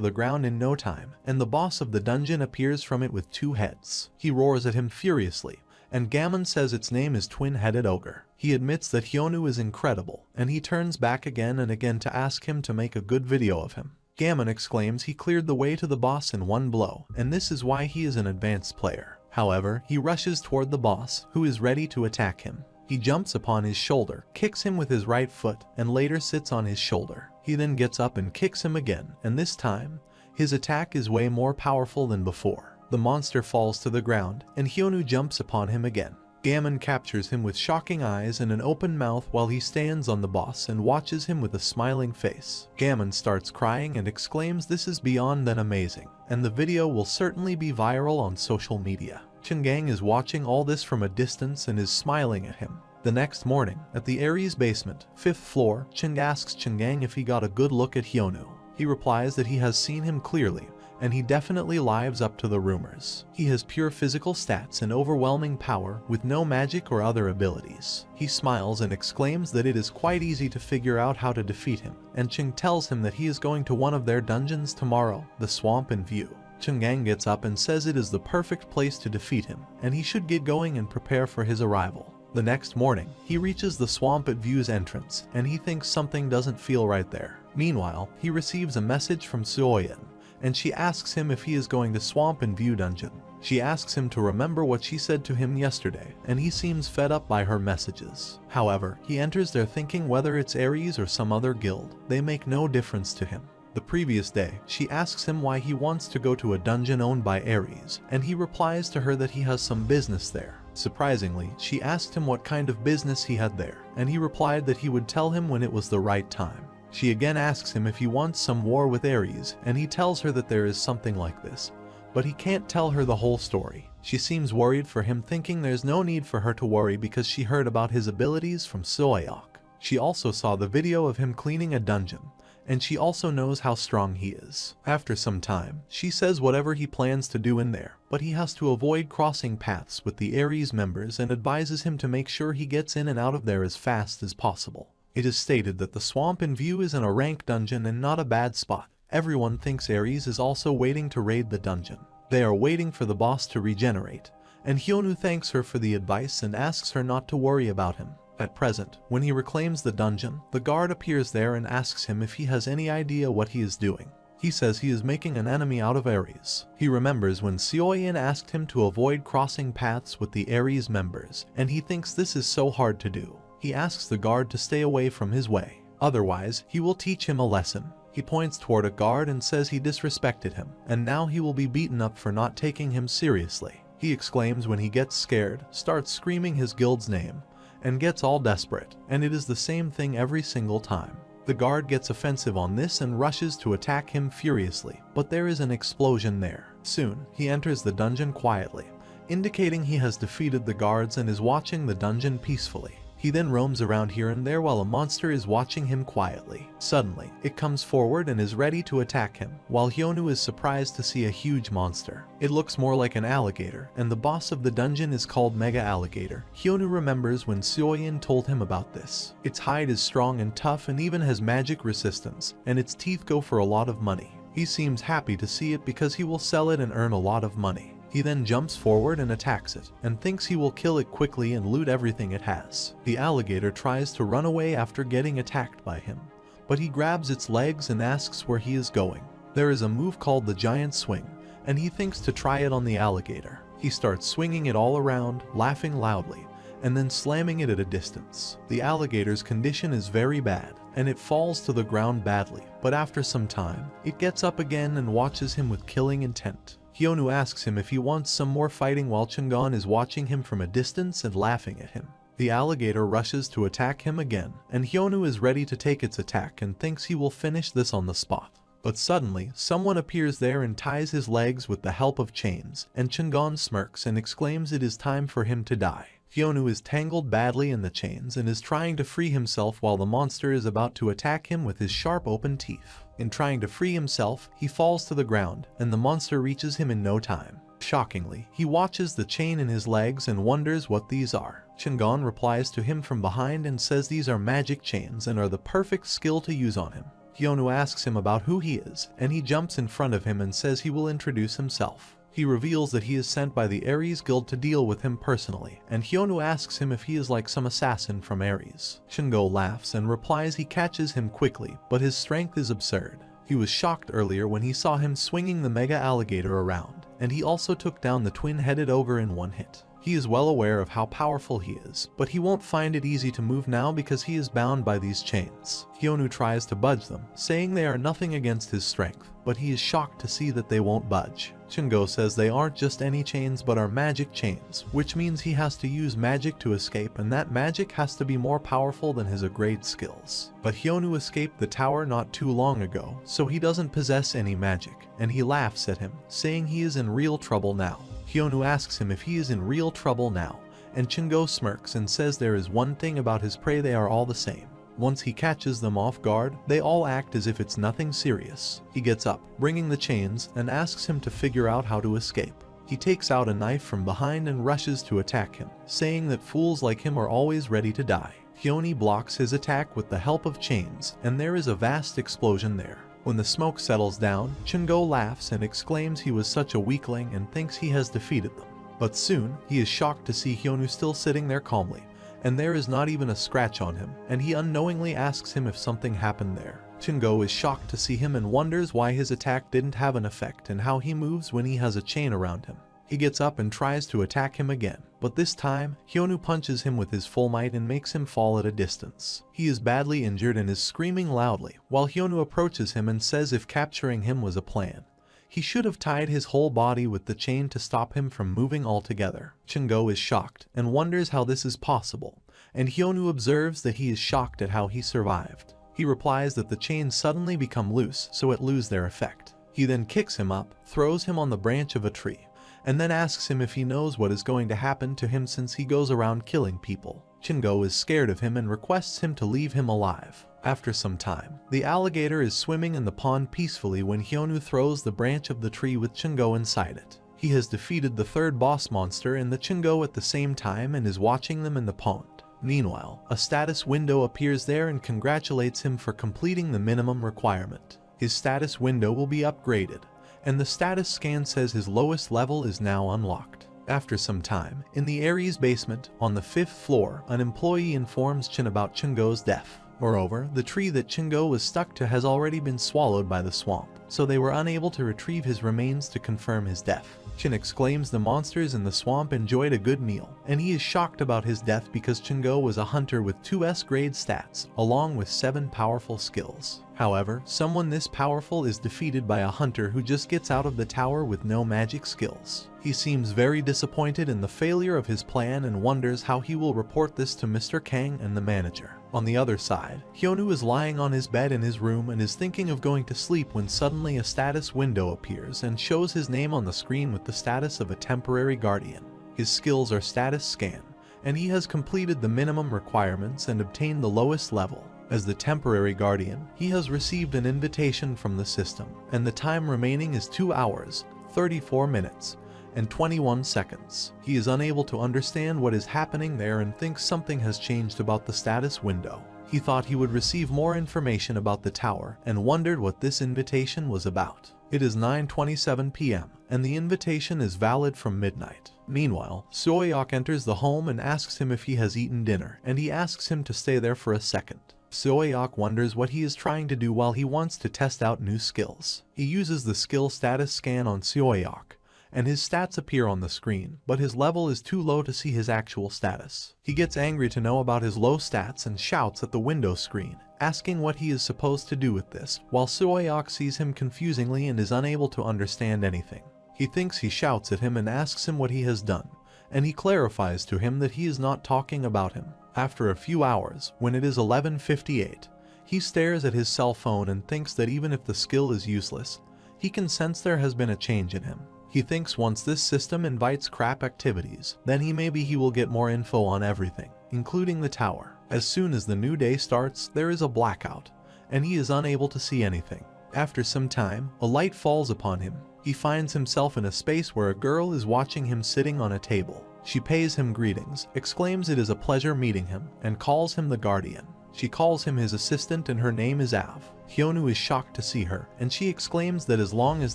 the ground in no time, and the boss of the dungeon appears from it with 2 heads. He roars at him furiously, and Gammon says its name is Twin-Headed Ogre. He admits that Hyonu is incredible, and he turns back again and again to ask him to make a good video of him. Gammon exclaims he cleared the way to the boss in 1 blow, and this is why he is an advanced player. However, he rushes toward the boss, who is ready to attack him. He jumps upon his shoulder, kicks him with his right foot, and later sits on his shoulder. He then gets up and kicks him again, and this time, his attack is way more powerful than before. The monster falls to the ground, and Hyonu jumps upon him again. Gammon captures him with shocking eyes and an open mouth while he stands on the boss and watches him with a smiling face. Gammon starts crying and exclaims this is beyond than amazing, and the video will certainly be viral on social media. Chungang is watching all this from a distance and is smiling at him. The next morning, at the Aries basement, 5th floor, Chung asks Chungang if he got a good look at Hyonu. He replies that he has seen him clearly, and he definitely lives up to the rumors. He has pure physical stats and overwhelming power with no magic or other abilities. He smiles and exclaims that it is quite easy to figure out how to defeat him, and Chung tells him that he is going to one of their dungeons tomorrow, the Swamp in View. Chungang gets up and says it is the perfect place to defeat him, and he should get going and prepare for his arrival. The next morning, he reaches the Swamp at View's entrance, and he thinks something doesn't feel right there. Meanwhile, he receives a message from Suoyin, and she asks him if he is going to Swamp in View dungeon. She asks him to remember what she said to him yesterday, and he seems fed up by her messages. However, he enters there thinking whether it's Aries or some other guild, they make no difference to him. The previous day, she asks him why he wants to go to a dungeon owned by Aries, and he replies to her that he has some business there. Surprisingly, she asked him what kind of business he had there, and he replied that he would tell him when it was the right time. She again asks him if he wants some war with Aries, and he tells her that there is something like this, but he can't tell her the whole story. She seems worried for him, thinking there's no need for her to worry because she heard about his abilities from Soayok. She also saw the video of him cleaning a dungeon, and she also knows how strong he is. After some time, she says whatever he plans to do in there, but he has to avoid crossing paths with the Aries members and advises him to make sure he gets in and out of there as fast as possible. It is stated that the Swamp in View is in a rank dungeon and not a bad spot. Everyone thinks Aries is also waiting to raid the dungeon. They are waiting for the boss to regenerate, and Hyonu thanks her for the advice and asks her not to worry about him. At present, when he reclaims the dungeon, the guard appears there and asks him if he has any idea what he is doing. He says he is making an enemy out of Aries. He remembers when Seoyin asked him to avoid crossing paths with the Aries members, and he thinks this is so hard to do. He asks the guard to stay away from his way. Otherwise, he will teach him a lesson. He points toward a guard and says he disrespected him, and now he will be beaten up for not taking him seriously. He exclaims when he gets scared, starts screaming his guild's name, and gets all desperate, and it is the same thing every single time. The guard gets offensive on this and rushes to attack him furiously, but there is an explosion there. Soon, he enters the dungeon quietly, indicating he has defeated the guards and is watching the dungeon peacefully. He then roams around here and there while a monster is watching him quietly. Suddenly, it comes forward and is ready to attack him, while Hyonu is surprised to see a huge monster. It looks more like an alligator, and the boss of the dungeon is called Mega Alligator. Hyonu remembers when Seoyin told him about this. Its hide is strong and tough and even has magic resistance, and its teeth go for a lot of money. He seems happy to see it because he will sell it and earn a lot of money. He then jumps forward and attacks it, and thinks he will kill it quickly and loot everything it has. The alligator tries to run away after getting attacked by him, but he grabs its legs and asks where he is going. There is a move called the giant swing, and he thinks to try it on the alligator. He starts swinging it all around, laughing loudly, and then slamming it at a distance. The alligator's condition is very bad, and it falls to the ground badly, but after some time, it gets up again and watches him with killing intent. Hyonu asks him if he wants some more fighting while Chungan is watching him from a distance and laughing at him. The alligator rushes to attack him again, and Hyonu is ready to take its attack and thinks he will finish this on the spot. But suddenly, someone appears there and ties his legs with the help of chains, and Chungan smirks and exclaims it is time for him to die. Hyonu is tangled badly in the chains and is trying to free himself while the monster is about to attack him with his sharp open teeth. In trying to free himself, he falls to the ground, and the monster reaches him in no time. Shockingly, he watches the chain in his legs and wonders what these are. Chungan replies to him from behind and says these are magic chains and are the perfect skill to use on him. Hyonu asks him about who he is, and he jumps in front of him and says he will introduce himself. He reveals that he is sent by the Ares Guild to deal with him personally, and Hyonu asks him if he is like some assassin from Ares. Shingo laughs and replies he catches him quickly, but his strength is absurd. He was shocked earlier when he saw him swinging the mega alligator around, and he also took down the twin-headed ogre in one hit. He is well aware of how powerful he is, but he won't find it easy to move now because he is bound by these chains. Hyonu tries to budge them, saying they are nothing against his strength, but he is shocked to see that they won't budge. Shingo says they aren't just any chains but are magic chains, which means he has to use magic to escape, and that magic has to be more powerful than his great skills. But Hyonu escaped the tower not too long ago, so he doesn't possess any magic, and he laughs at him, saying he is in real trouble now. Hyonu asks him if he is in real trouble now, and Shingo smirks and says there is one thing about his prey, they are all the same. Once he catches them off guard, they all act as if it's nothing serious. He gets up, bringing the chains, and asks him to figure out how to escape. He takes out a knife from behind and rushes to attack him, saying that fools like him are always ready to die. Hyonu blocks his attack with the help of chains, and there is a vast explosion there. When the smoke settles down, Shingo laughs and exclaims he was such a weakling and thinks he has defeated them. But soon, he is shocked to see Hyonu still sitting there calmly, and there is not even a scratch on him, and he unknowingly asks him if something happened there. Shingo is shocked to see him and wonders why his attack didn't have an effect and how he moves when he has a chain around him. He gets up and tries to attack him again, but this time, Hyonu punches him with his full might and makes him fall at a distance. He is badly injured and is screaming loudly, while Hyonu approaches him and says if capturing him was a plan, he should have tied his whole body with the chain to stop him from moving altogether. Shingo is shocked and wonders how this is possible, and Hyonu observes that he is shocked at how he survived. He replies that the chains suddenly become loose, so it lose their effect. He then kicks him up, throws him on the branch of a tree, and then asks him if he knows what is going to happen to him since he goes around killing people. Shingo is scared of him and requests him to leave him alive. After some time, the alligator is swimming in the pond peacefully when Hyonu throws the branch of the tree with Shingo inside it. He has defeated the third boss monster and the Shingo at the same time and is watching them in the pond. Meanwhile, a status window appears there and congratulates him for completing the minimum requirement. His status window will be upgraded, and the status scan says his lowest level is now unlocked. After some time, in the Ares basement, on the 5th floor, an employee informs Chin about Shingo's death. Moreover, the tree that Shingo was stuck to has already been swallowed by the swamp, so they were unable to retrieve his remains to confirm his death. Chin exclaims the monsters in the swamp enjoyed a good meal, and he is shocked about his death because Shingo was a hunter with 2 S-grade stats, along with 7 powerful skills. However, someone this powerful is defeated by a hunter who just gets out of the tower with no magic skills. He seems very disappointed in the failure of his plan and wonders how he will report this to Mr. Kang and the manager. On the other side, Hyonu is lying on his bed in his room and is thinking of going to sleep when suddenly a status window appears and shows his name on the screen with the status of a temporary guardian. His skills are status scan, and he has completed the minimum requirements and obtained the lowest level. As the temporary guardian, he has received an invitation from the system, and the time remaining is 2 hours, 34 minutes, and 21 seconds. He is unable to understand what is happening there and thinks something has changed about the status window. He thought he would receive more information about the tower and wondered what this invitation was about. It is 9:27 p.m. and the invitation is valid from midnight. Meanwhile, Soyeok enters the home and asks him if he has eaten dinner, and he asks him to stay there for a second. Soyeok wonders what he is trying to do while he wants to test out new skills. He uses the skill status scan on Soyeok, and his stats appear on the screen, but his level is too low to see his actual status. He gets angry to know about his low stats and shouts at the window screen, asking what he is supposed to do with this, while Soyeok sees him confusingly and is unable to understand anything. He thinks he shouts at him and asks him what he has done, and he clarifies to him that he is not talking about him. After a few hours, when it is 11:58, he stares at his cell phone and thinks that even if the skill is useless, he can sense there has been a change in him. He thinks once this system invites crap activities, then he will get more info on everything, including the tower. As soon as the new day starts, there is a blackout, and he is unable to see anything. After some time, a light falls upon him. He finds himself in a space where a girl is watching him sitting on a table. She pays him greetings, exclaims it is a pleasure meeting him, and calls him the guardian. She calls him his assistant and her name is Av. Hyonu is shocked to see her, and she exclaims that as long as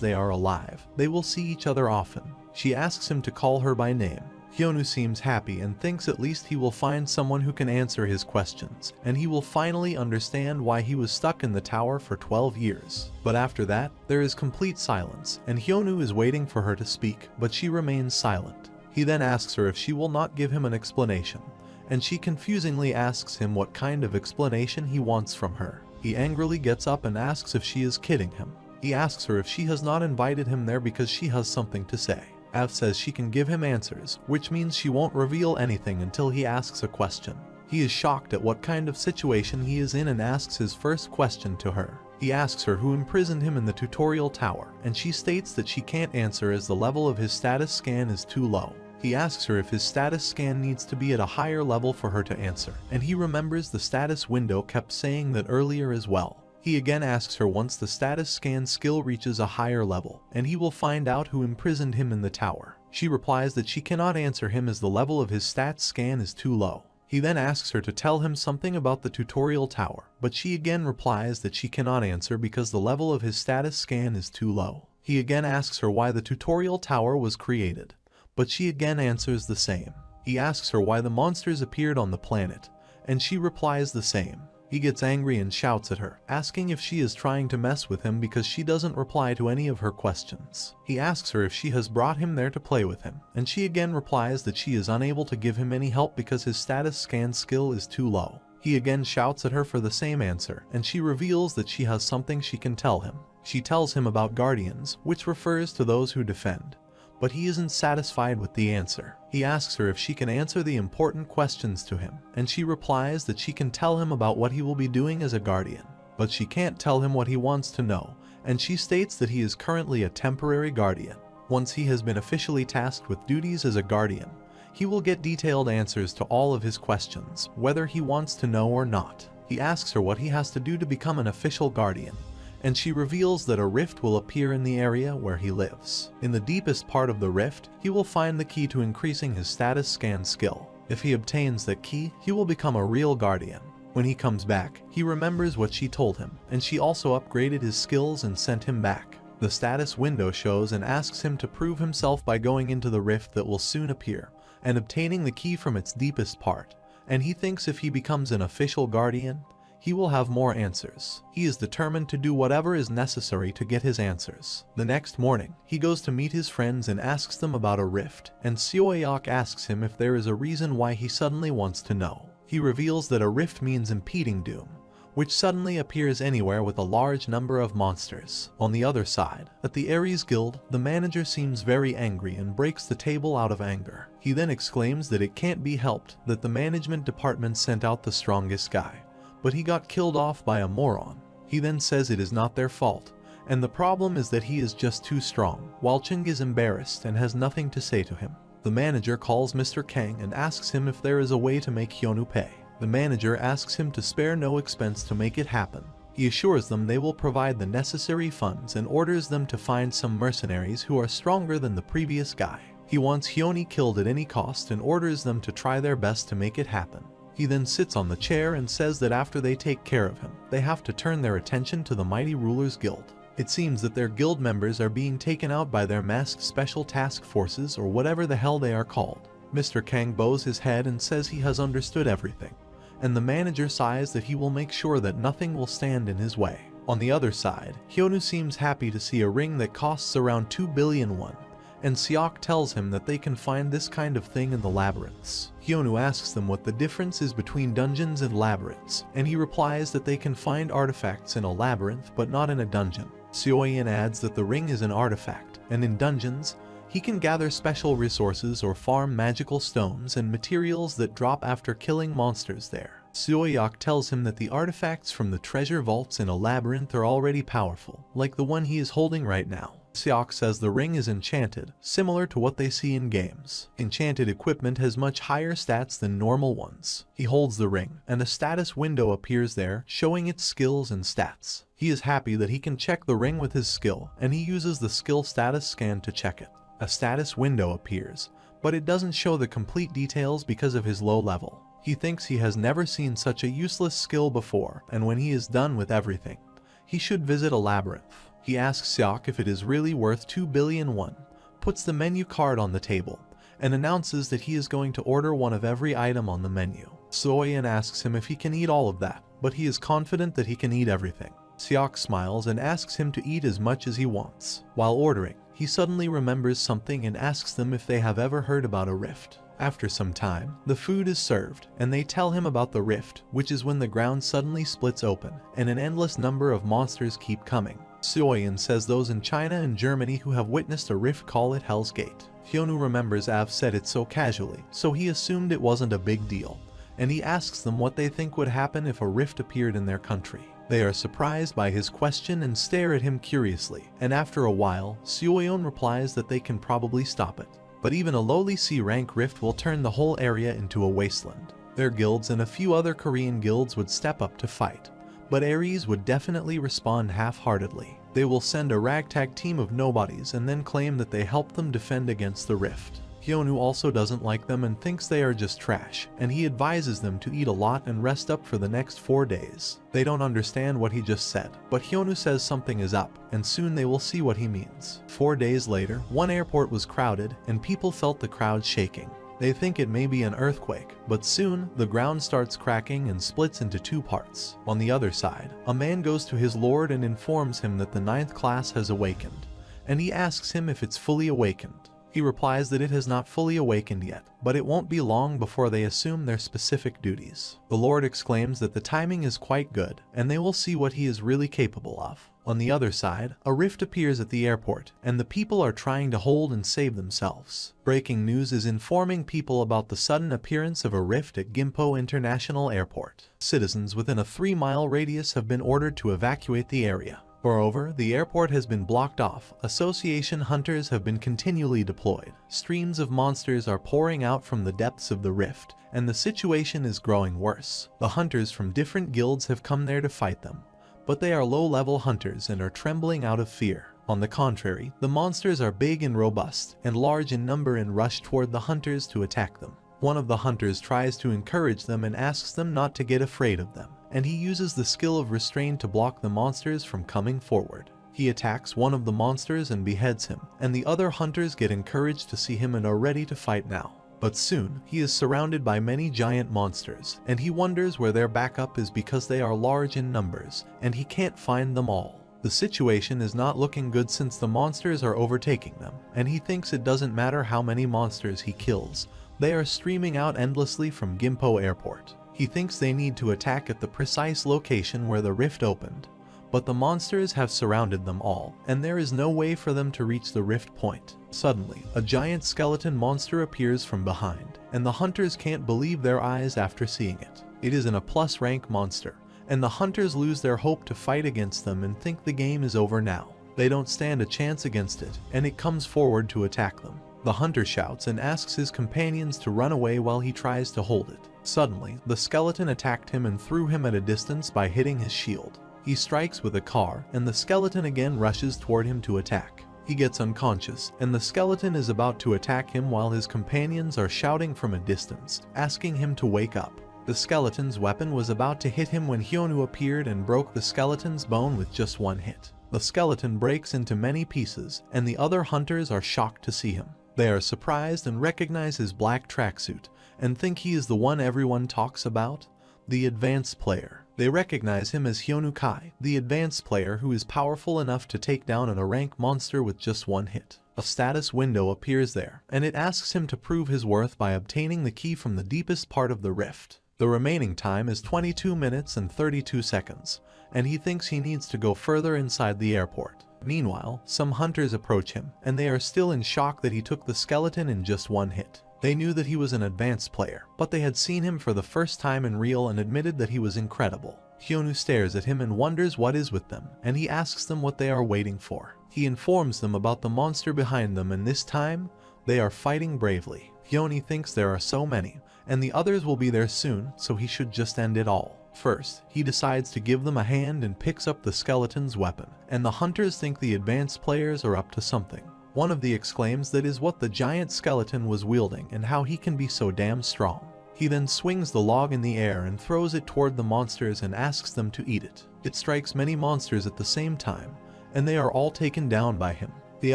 they are alive, they will see each other often. She asks him to call her by name. Hyonu seems happy and thinks at least he will find someone who can answer his questions, and he will finally understand why he was stuck in the tower for 12 years. But after that, there is complete silence, and Hyonu is waiting for her to speak, but she remains silent. He then asks her if she will not give him an explanation, and she confusingly asks him what kind of explanation he wants from her. He angrily gets up and asks if she is kidding him. He asks her if she has not invited him there because she has something to say. Av says she can give him answers, which means she won't reveal anything until he asks a question. He is shocked at what kind of situation he is in and asks his first question to her. He asks her who imprisoned him in the tutorial tower, and she states that she can't answer as the level of his status scan is too low. He asks her if his status scan needs to be at a higher level for her to answer, and he remembers the status window kept saying that earlier as well. He again asks her once the status scan skill reaches a higher level, and he will find out who imprisoned him in the tower. She replies that she cannot answer him as the level of his stats scan is too low. He then asks her to tell him something about the tutorial tower, but she again replies that she cannot answer because the level of his status scan is too low. He again asks her why the tutorial tower was created, but she again answers the same. He asks her why the monsters appeared on the planet, and she replies the same. He gets angry and shouts at her, asking if she is trying to mess with him because she doesn't reply to any of her questions. He asks her if she has brought him there to play with him, and she again replies that she is unable to give him any help because his status scan skill is too low. He again shouts at her for the same answer, and she reveals that she has something she can tell him. She tells him about guardians, which refers to those who defend. But he isn't satisfied with the answer. He asks her if she can answer the important questions to him, and she replies that she can tell him about what he will be doing as a guardian. But she can't tell him what he wants to know, and she states that he is currently a temporary guardian. Once he has been officially tasked with duties as a guardian, he will get detailed answers to all of his questions, whether he wants to know or not. He asks her what he has to do to become an official guardian, and she reveals that a rift will appear in the area where he lives. In the deepest part of the rift, he will find the key to increasing his status scan skill. If he obtains that key, he will become a real guardian. When he comes back, he remembers what she told him, and she also upgraded his skills and sent him back. The status window shows and asks him to prove himself by going into the rift that will soon appear, and obtaining the key from its deepest part, and he thinks if he becomes an official guardian, he will have more answers. He is determined to do whatever is necessary to get his answers. The next morning, he goes to meet his friends and asks them about a rift, and Seoyeok asks him if there is a reason why he suddenly wants to know. He reveals that a rift means impeding doom, which suddenly appears anywhere with a large number of monsters. On the other side, at the Ares Guild, the manager seems very angry and breaks the table out of anger. He then exclaims that it can't be helped that the management department sent out the strongest guy, but he got killed off by a moron. He then says it is not their fault, and the problem is that he is just too strong, while Chung is embarrassed and has nothing to say to him. The manager calls Mr. Kang and asks him if there is a way to make Hyonu pay. The manager asks him to spare no expense to make it happen. He assures them they will provide the necessary funds and orders them to find some mercenaries who are stronger than the previous guy. He wants Hyoni killed at any cost and orders them to try their best to make it happen. He then sits on the chair and says that after they take care of him, they have to turn their attention to the Mighty Rulers Guild. It seems that their guild members are being taken out by their masked special task forces or whatever the hell they are called. Mr. Kang bows his head and says he has understood everything, and the manager sighs that he will make sure that nothing will stand in his way. On the other side, Hyonu seems happy to see a ring that costs around 2 billion won, and Seok tells him that they can find this kind of thing in the labyrinths. Hyonu asks them what the difference is between dungeons and labyrinths, and he replies that they can find artifacts in a labyrinth but not in a dungeon. Seoyin adds that the ring is an artifact, and in dungeons, he can gather special resources or farm magical stones and materials that drop after killing monsters there. Seoyeok tells him that the artifacts from the treasure vaults in a labyrinth are already powerful, like the one he is holding right now. Seok says the ring is enchanted, similar to what they see in games. Enchanted equipment has much higher stats than normal ones. He holds the ring, and a status window appears there, showing its skills and stats. He is happy that he can check the ring with his skill, and he uses the skill status scan to check it. A status window appears, but it doesn't show the complete details because of his low level. He thinks he has never seen such a useless skill before, and when he is done with everything, he should visit a labyrinth. He asks Seok if it is really worth 2 billion won, puts the menu card on the table, and announces that he is going to order one of every item on the menu. Seoyeon asks him if he can eat all of that, but he is confident that he can eat everything. Seok smiles and asks him to eat as much as he wants. While ordering, he suddenly remembers something and asks them if they have ever heard about a rift. After some time, the food is served, and they tell him about the rift, which is when the ground suddenly splits open, and an endless number of monsters keep coming. Seoyeon says those in China and Germany who have witnessed a rift call it Hell's Gate. Hyunwoo remembers Av said it so casually, so he assumed it wasn't a big deal, and he asks them what they think would happen if a rift appeared in their country. They are surprised by his question and stare at him curiously, and after a while, Seoyeon replies that they can probably stop it. But even a lowly C-rank rift will turn the whole area into a wasteland. Their guilds and a few other Korean guilds would step up to fight, but Ares would definitely respond half-heartedly. They will send a ragtag team of nobodies and then claim that they helped them defend against the rift. Hyunwoo also doesn't like them and thinks they are just trash, and he advises them to eat a lot and rest up for the next 4 days. They don't understand what he just said, but Hyunwoo says something is up, and soon they will see what he means. 4 days later, one airport was crowded, and people felt the crowd shaking. They think it may be an earthquake, but soon, the ground starts cracking and splits into 2 parts. On the other side, a man goes to his lord and informs him that the 9th class has awakened, and he asks him if it's fully awakened. He replies that it has not fully awakened yet, but it won't be long before they assume their specific duties. The Lord exclaims that the timing is quite good, and they will see what he is really capable of. On the other side, a rift appears at the airport, and the people are trying to hold and save themselves. Breaking news is informing people about the sudden appearance of a rift at Gimpo International Airport. Citizens within a 3-mile radius have been ordered to evacuate the area. Moreover, the airport has been blocked off. Association hunters have been continually deployed. Streams of monsters are pouring out from the depths of the rift, and the situation is growing worse. The hunters from different guilds have come there to fight them, but they are low-level hunters and are trembling out of fear. On the contrary, the monsters are big and robust, and large in number and rush toward the hunters to attack them. One of the hunters tries to encourage them and asks them not to get afraid of them, and he uses the skill of restraint to block the monsters from coming forward. He attacks one of the monsters and beheads him, and the other hunters get encouraged to see him and are ready to fight now. But soon, he is surrounded by many giant monsters, and he wonders where their backup is because they are large in numbers, and he can't find them all. The situation is not looking good since the monsters are overtaking them, and he thinks it doesn't matter how many monsters he kills. They are streaming out endlessly from Gimpo Airport. He thinks they need to attack at the precise location where the rift opened, but the monsters have surrounded them all, and there is no way for them to reach the rift point. Suddenly, a giant skeleton monster appears from behind, and the hunters can't believe their eyes after seeing it. It is an A+ rank monster, and the hunters lose their hope to fight against them and think the game is over now. They don't stand a chance against it, and it comes forward to attack them. The hunter shouts and asks his companions to run away while he tries to hold it. Suddenly, the skeleton attacked him and threw him at a distance by hitting his shield. He strikes with a car, and the skeleton again rushes toward him to attack. He gets unconscious, and the skeleton is about to attack him while his companions are shouting from a distance, asking him to wake up. The skeleton's weapon was about to hit him when Hyunwoo appeared and broke the skeleton's bone with just one hit. The skeleton breaks into many pieces, and the other hunters are shocked to see him. They are surprised and recognize his black tracksuit, and think he is the one everyone talks about, the advanced player. They recognize him as Hyunwoo Kai, the advanced player who is powerful enough to take down an A-rank monster with just one hit. A status window appears there, and it asks him to prove his worth by obtaining the key from the deepest part of the rift. The remaining time is 22 minutes and 32 seconds, and he thinks he needs to go further inside the airport. Meanwhile, some hunters approach him, and they are still in shock that he took the skeleton in just one hit. They knew that he was an advanced player, but they had seen him for the first time in real and admitted that he was incredible. Hyunwoo stares at him and wonders what is with them, and he asks them what they are waiting for. He informs them about the monster behind them, and this time, they are fighting bravely. Hyunwoo thinks there are so many, and the others will be there soon, so he should just end it all. First, he decides to give them a hand and picks up the skeleton's weapon, and the hunters think the advanced players are up to something. One of the exclaims that is what the giant skeleton was wielding and how he can be so damn strong. He then swings the log in the air and throws it toward the monsters and asks them to eat it. It strikes many monsters at the same time, and they are all taken down by him. The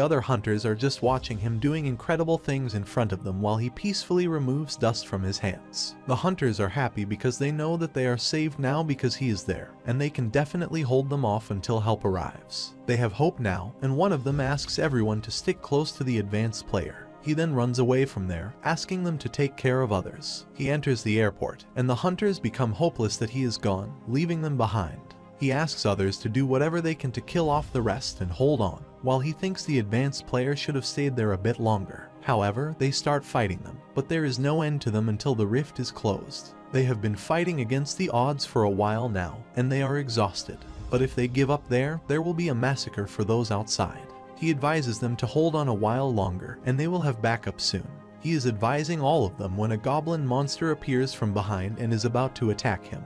other hunters are just watching him doing incredible things in front of them while he peacefully removes dust from his hands. The hunters are happy because they know that they are saved now because he is there, and they can definitely hold them off until help arrives. They have hope now, and one of them asks everyone to stick close to the advanced player. He then runs away from there, asking them to take care of others. He enters the airport, and the hunters become hopeless that he is gone, leaving them behind. He asks others to do whatever they can to kill off the rest and hold on, while he thinks the advanced player should have stayed there a bit longer. However, they start fighting them, but there is no end to them until the rift is closed. They have been fighting against the odds for a while now, and they are exhausted. But if they give up there will be a massacre for those outside. He advises them to hold on a while longer, and they will have backup soon. He is advising all of them when a goblin monster appears from behind and is about to attack him.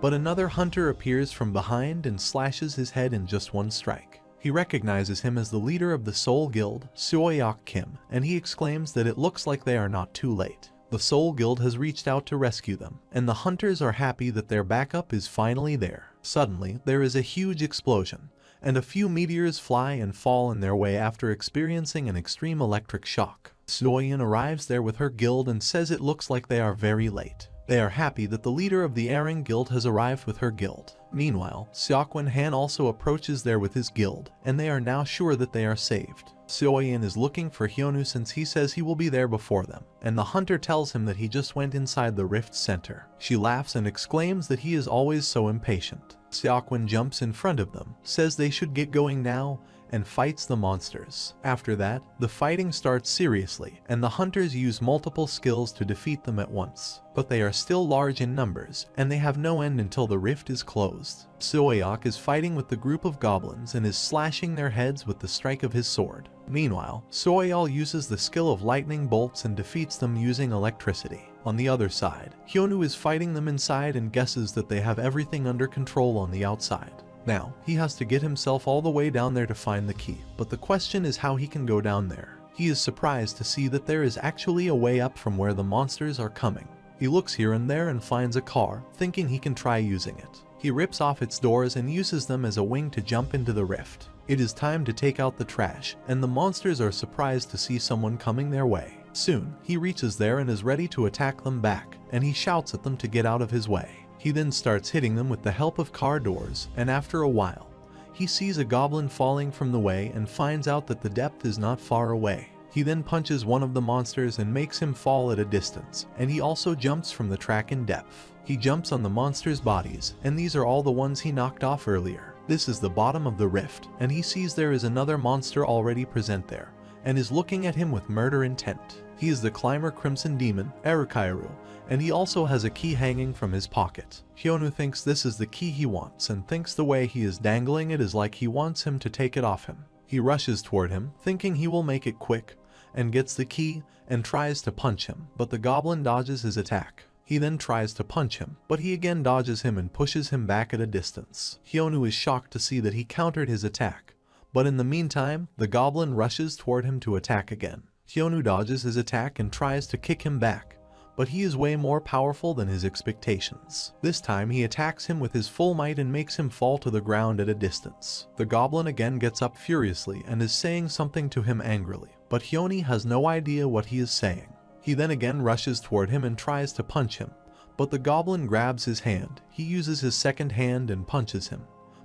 But another hunter appears from behind and slashes his head in just one strike. He recognizes him as the leader of the Soul Guild, Seoyeok Kim, and he exclaims that it looks like they are not too late. The Soul Guild has reached out to rescue them, and the hunters are happy that their backup is finally there. Suddenly, there is a huge explosion, and a few meteors fly and fall in their way after experiencing an extreme electric shock. Seoyeon arrives there with her guild and says it looks like they are very late. They are happy that the leader of the Eren guild has arrived with her guild. Meanwhile, Seokwon Han also approaches there with his guild, and they are now sure that they are saved. Seoyeon is looking for Hyonu since he says he will be there before them, and the hunter tells him that he just went inside the rift center. She laughs and exclaims that he is always so impatient. Seokwon jumps in front of them, says they should get going now, and fights the monsters. After that, the fighting starts seriously, and the hunters use multiple skills to defeat them at once. But they are still large in numbers, and they have no end until the rift is closed. Seoyeok is fighting with the group of goblins and is slashing their heads with the strike of his sword. Meanwhile, Seoyeol uses the skill of lightning bolts and defeats them using electricity. On the other side, Hyonu is fighting them inside and guesses that they have everything under control on the outside. Now, he has to get himself all the way down there to find the key, but the question is how he can go down there. He is surprised to see that there is actually a way up from where the monsters are coming. He looks here and there and finds a car, thinking he can try using it. He rips off its doors and uses them as a wing to jump into the rift. It is time to take out the trash, and the monsters are surprised to see someone coming their way. Soon, he reaches there and is ready to attack them back, and he shouts at them to get out of his way. He then starts hitting them with the help of car doors, and after a while, he sees a goblin falling from the way and finds out that the depth is not far away. He then punches one of the monsters and makes him fall at a distance, and he also jumps from the track in depth. He jumps on the monsters' bodies, and these are all the ones he knocked off earlier. This is the bottom of the rift, and he sees there is another monster already present there, and is looking at him with murder intent. He is the climber Crimson Demon, Erukairu, and he also has a key hanging from his pocket. Hyonu thinks this is the key he wants and thinks the way he is dangling it is like he wants him to take it off him. He rushes toward him, thinking he will make it quick, and gets the key and tries to punch him, but the goblin dodges his attack. He then tries to punch him, but he again dodges him and pushes him back at a distance. Hyonu is shocked to see that he countered his attack, but in the meantime, the goblin rushes toward him to attack again. Hyonu dodges his attack and tries to kick him back, but he is way more powerful than his expectations. This time he attacks him with his full might and makes him fall to the ground at a distance. The goblin again gets up furiously and is saying something to him angrily, but Hyoni has no idea what he is saying. He then again rushes toward him and tries to punch him, but the goblin grabs his hand. He uses his second hand and punches him,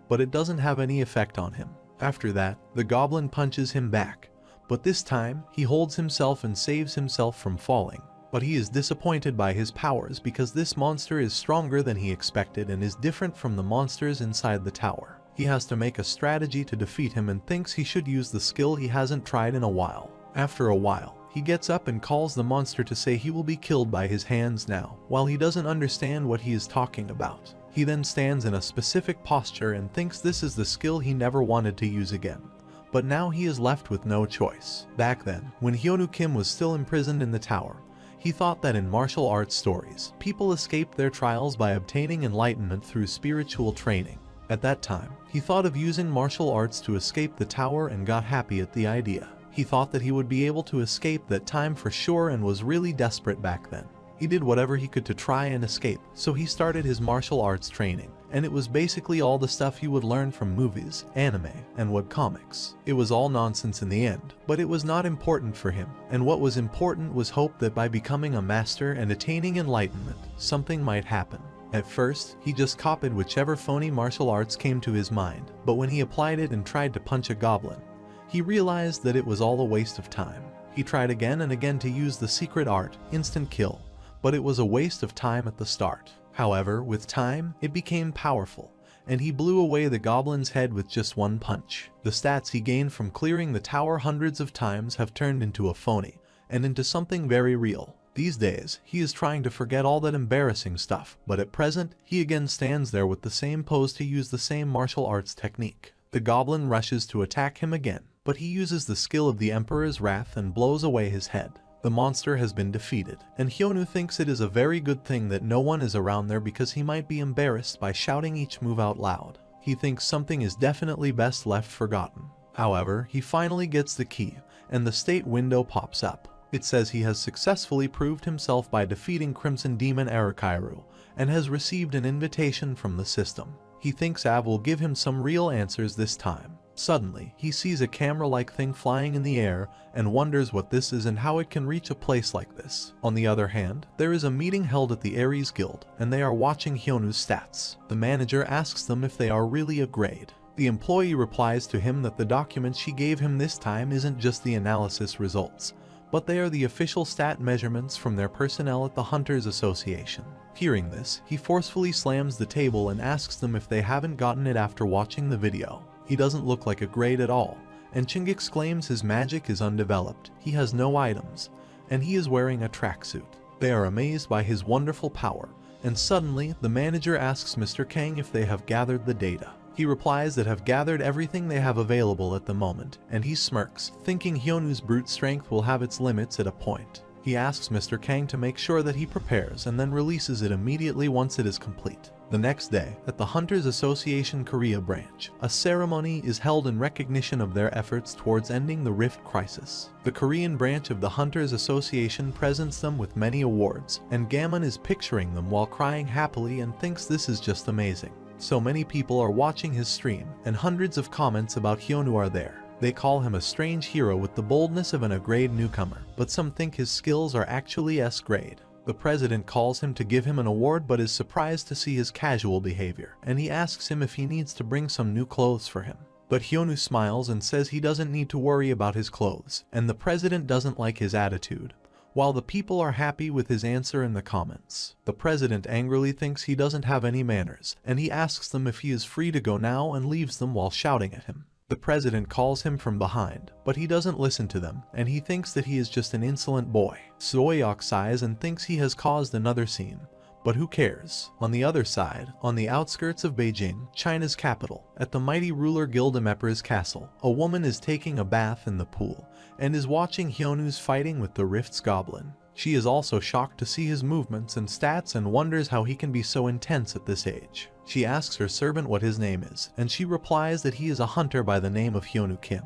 but it doesn't have any effect on him. After that, the goblin punches him back, but this time he holds himself and saves himself from falling. But he is disappointed by his powers because this monster is stronger than he expected and is different from the monsters inside the tower. He has to make a strategy to defeat him and thinks he should use the skill he hasn't tried in a while. After a while, he gets up and calls the monster to say he will be killed by his hands now, while he doesn't understand what he is talking about. He then stands in a specific posture and thinks this is the skill he never wanted to use again. But now he is left with no choice. Back then, when Hyonu Kim was still imprisoned in the tower, he thought that in martial arts stories, people escaped their trials by obtaining enlightenment through spiritual training. At that time, he thought of using martial arts to escape the tower and got happy at the idea. He thought that he would be able to escape that time for sure and was really desperate back then. He did whatever he could to try and escape, so he started his martial arts training, and it was basically all the stuff you would learn from movies, anime, and webcomics. It was all nonsense in the end, but it was not important for him, and what was important was hope that by becoming a master and attaining enlightenment, something might happen. At first, he just copied whichever phony martial arts came to his mind, but when he applied it and tried to punch a goblin, he realized that it was all a waste of time. He tried again and again to use the secret art, instant kill, but it was a waste of time at the start. However, with time, it became powerful, and he blew away the goblin's head with just one punch. The stats he gained from clearing the tower hundreds of times have turned into a phony, and into something very real. These days, he is trying to forget all that embarrassing stuff, but at present, he again stands there with the same pose to use the same martial arts technique. The goblin rushes to attack him again, but he uses the skill of the Emperor's Wrath and blows away his head. The monster has been defeated, and Hyonu thinks it is a very good thing that no one is around there because he might be embarrassed by shouting each move out loud. He thinks something is definitely best left forgotten. However, he finally gets the key, and the state window pops up. It says he has successfully proved himself by defeating Crimson Demon Arikairu, and has received an invitation from the system. He thinks Av will give him some real answers this time. Suddenly, he sees a camera-like thing flying in the air and wonders what this is and how it can reach a place like this. On the other hand, there is a meeting held at the Ares Guild, and they are watching Hyonu's stats. The manager asks them if they are really a grade. The employee replies to him that the document she gave him this time isn't just the analysis results, but they are the official stat measurements from their personnel at the Hunters Association. Hearing this, he forcefully slams the table and asks them if they haven't gotten it after watching the video. He doesn't look like a grade at all, and Ching exclaims his magic is undeveloped, he has no items, and he is wearing a tracksuit. They are amazed by his wonderful power, and suddenly the manager asks Mr. Kang if they have gathered the data. He replies that have gathered everything they have available at the moment, and he smirks, thinking Hyonu's brute strength will have its limits at a point. He asks Mr. Kang to make sure that he prepares and then releases it immediately once it is complete. The next day, at the Hunters Association Korea branch, a ceremony is held in recognition of their efforts towards ending the Rift crisis. The Korean branch of the Hunters Association presents them with many awards, and Gammon is picturing them while crying happily and thinks this is just amazing. So many people are watching his stream, and hundreds of comments about Hyonu are there. They call him a strange hero with the boldness of an A-grade newcomer, but some think his skills are actually S-grade. The president calls him to give him an award but is surprised to see his casual behavior, and he asks him if he needs to bring some new clothes for him. But Hyonu smiles and says he doesn't need to worry about his clothes, and the president doesn't like his attitude, while the people are happy with his answer in the comments. The president angrily thinks he doesn't have any manners, and he asks them if he is free to go now and leaves them while shouting at him. The president calls him from behind, but he doesn't listen to them, and he thinks that he is just an insolent boy. Soyeok sighs and thinks he has caused another scene, but who cares? On the other side, on the outskirts of Beijing, China's capital, at the mighty ruler Gildemeper's castle, a woman is taking a bath in the pool, and is watching Hyonu's fighting with the Rift's goblin. She is also shocked to see his movements and stats and wonders how he can be so intense at this age. She asks her servant what his name is, and she replies that he is a hunter by the name of Hyonu Kim,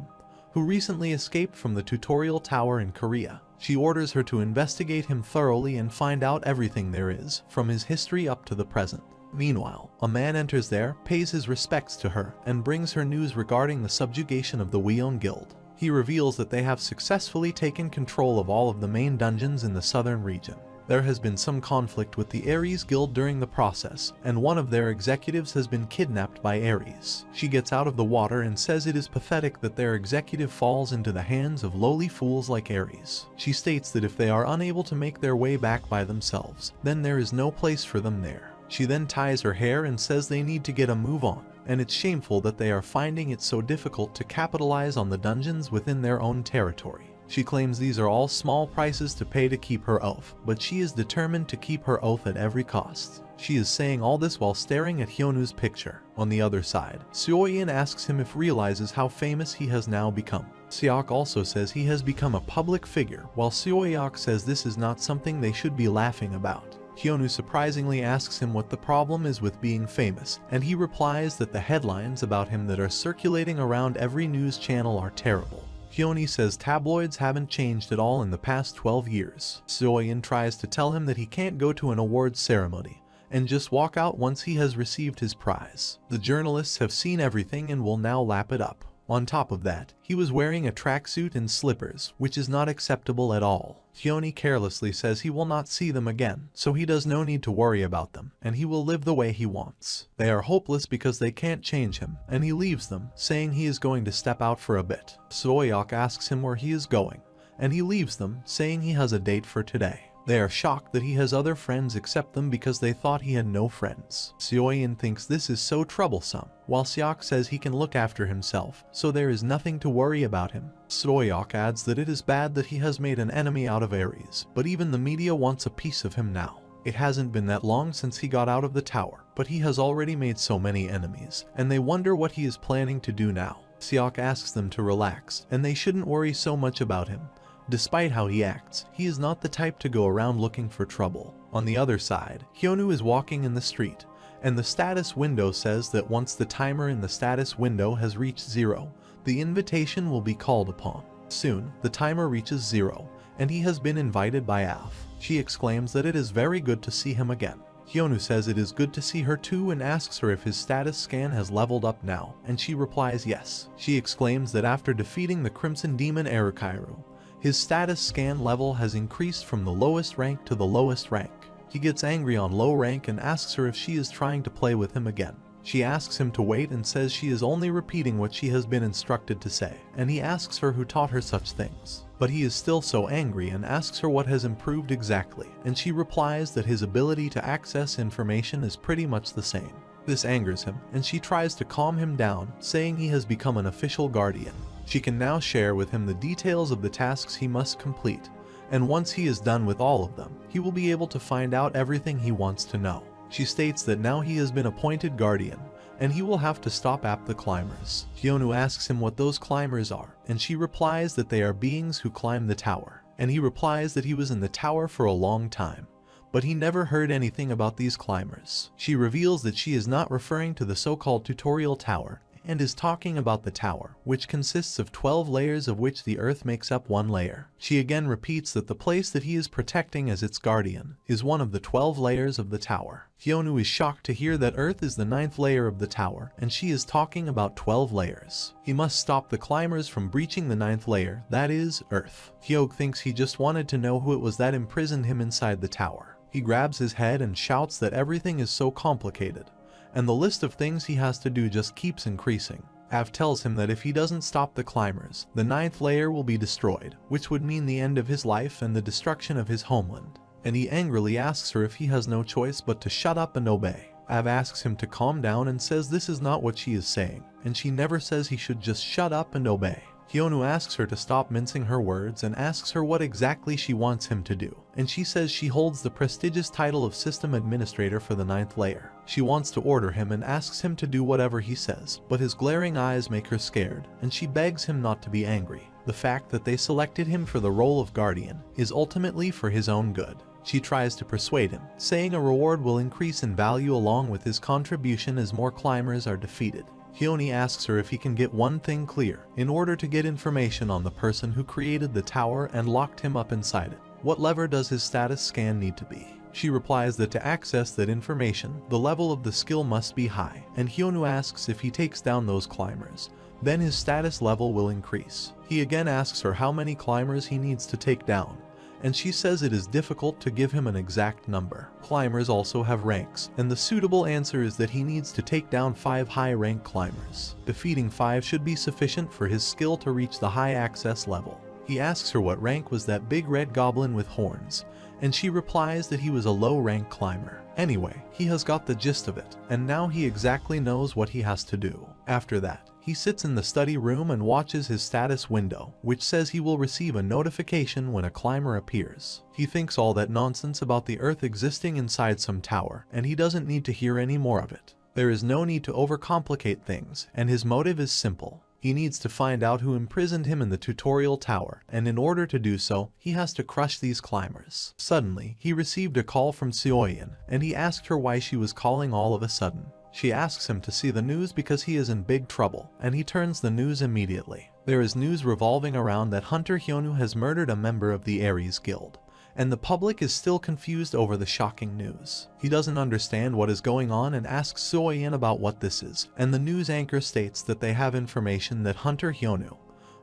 who recently escaped from the tutorial tower in Korea. She orders her to investigate him thoroughly and find out everything there is, from his history up to the present. Meanwhile, a man enters there, pays his respects to her, and brings her news regarding the subjugation of the Weon Guild. He reveals that they have successfully taken control of all of the main dungeons in the southern region. There has been some conflict with the Ares Guild during the process, and one of their executives has been kidnapped by Ares. She gets out of the water and says it is pathetic that their executive falls into the hands of lowly fools like Ares. She states that if they are unable to make their way back by themselves, then there is no place for them there. She then ties her hair and says they need to get a move on, and it's shameful that they are finding it so difficult to capitalize on the dungeons within their own territory. She claims these are all small prices to pay to keep her oath, but she is determined to keep her oath at every cost. She is saying all this while staring at Hyonu's picture. On the other side, Seoyin asks him if realizes how famous he has now become. Seok also says he has become a public figure, while Seoyeok says this is not something they should be laughing about. Hyonu surprisingly asks him what the problem is with being famous, and he replies that the headlines about him that are circulating around every news channel are terrible. Hyoni says tabloids haven't changed at all in the past 12 years. Soyeon tries to tell him that he can't go to an awards ceremony and just walk out once he has received his prize. The journalists have seen everything and will now lap it up. On top of that, he was wearing a tracksuit and slippers, which is not acceptable at all. Hyoni carelessly says he will not see them again, so he does no need to worry about them, and he will live the way he wants. They are hopeless because they can't change him, and he leaves them, saying he is going to step out for a bit. Soyeok asks him where he is going, and he leaves them, saying he has a date for today. They are shocked that he has other friends except them because they thought he had no friends. Soyeon thinks this is so troublesome, while Seok says he can look after himself, so there is nothing to worry about him. Soyeok adds that it is bad that he has made an enemy out of Aries, but even the media wants a piece of him now. It hasn't been that long since he got out of the tower, but he has already made so many enemies, and they wonder what he is planning to do now. Seok asks them to relax, and they shouldn't worry so much about him. Despite how he acts, he is not the type to go around looking for trouble. On the other side, Hyonu is walking in the street, and the status window says that once the timer in the status window has reached 0, the invitation will be called upon. Soon, the timer reaches 0, and he has been invited by Alf. She exclaims that it is very good to see him again. Hyonu says it is good to see her too and asks her if his status scan has leveled up now, and she replies yes. She exclaims that after defeating the Crimson Demon Erikairu, his status scan level has increased from the lowest rank to the lowest rank. He gets angry on low rank and asks her if she is trying to play with him again. She asks him to wait and says she is only repeating what she has been instructed to say, and he asks her who taught her such things. But he is still so angry and asks her what has improved exactly, and she replies that his ability to access information is pretty much the same. This angers him, and she tries to calm him down, saying he has become an official guardian. She can now share with him the details of the tasks he must complete, and once he is done with all of them, he will be able to find out everything he wants to know. She states that now he has been appointed guardian, and he will have to stop at the climbers. Hyonu asks him what those climbers are, and she replies that they are beings who climb the tower, and he replies that he was in the tower for a long time, but he never heard anything about these climbers. She reveals that she is not referring to the so-called tutorial tower, and is talking about the tower, which consists of 12 layers of which the earth makes up one layer. She again repeats that the place that he is protecting as its guardian is one of the 12 layers of the tower. Hyonu is shocked to hear that earth is the 9th layer of the tower, and she is talking about 12 layers. He must stop the climbers from breaching the 9th layer, that is, earth. Hyog thinks he just wanted to know who it was that imprisoned him inside the tower. He grabs his head and shouts that everything is so complicated, and the list of things he has to do just keeps increasing. Av tells him that if he doesn't stop the climbers, the 9th layer will be destroyed, which would mean the end of his life and the destruction of his homeland. And he angrily asks her if he has no choice but to shut up and obey. Av asks him to calm down and says this is not what she is saying, and she never says he should just shut up and obey. Hyonu asks her to stop mincing her words and asks her what exactly she wants him to do, and she says she holds the prestigious title of System Administrator for the 9th layer. She wants to order him and asks him to do whatever he says, but his glaring eyes make her scared, and she begs him not to be angry. The fact that they selected him for the role of guardian is ultimately for his own good. She tries to persuade him, saying a reward will increase in value along with his contribution as more climbers are defeated. Hyoni asks her if he can get one thing clear in order to get information on the person who created the tower and locked him up inside it. What level does his status scan need to be? She replies that to access that information, the level of the skill must be high, and Hyonu asks if he takes down those climbers, then his status level will increase. He again asks her how many climbers he needs to take down, and she says it is difficult to give him an exact number. Climbers also have ranks, and the suitable answer is that he needs to take down 5 high-rank climbers. Defeating 5 should be sufficient for his skill to reach the high access level. He asks her what rank was that big red goblin with horns, and she replies that he was a low-rank climber. Anyway, he has got the gist of it, and now he exactly knows what he has to do. After that, he sits in the study room and watches his status window, which says he will receive a notification when a climber appears. He thinks all that nonsense about the earth existing inside some tower, and he doesn't need to hear any more of it. There is no need to overcomplicate things, and his motive is simple. He needs to find out who imprisoned him in the tutorial tower, and in order to do so, he has to crush these climbers. Suddenly, he received a call from Soyeon, and he asked her why she was calling all of a sudden. She asks him to see the news because he is in big trouble, and he turns the news immediately. There is news revolving around that Hunter Hyonu has murdered a member of the Aries Guild, and the public is still confused over the shocking news. He doesn't understand what is going on and asks Soo-in about what this is, and the news anchor states that they have information that Hunter Hyonu,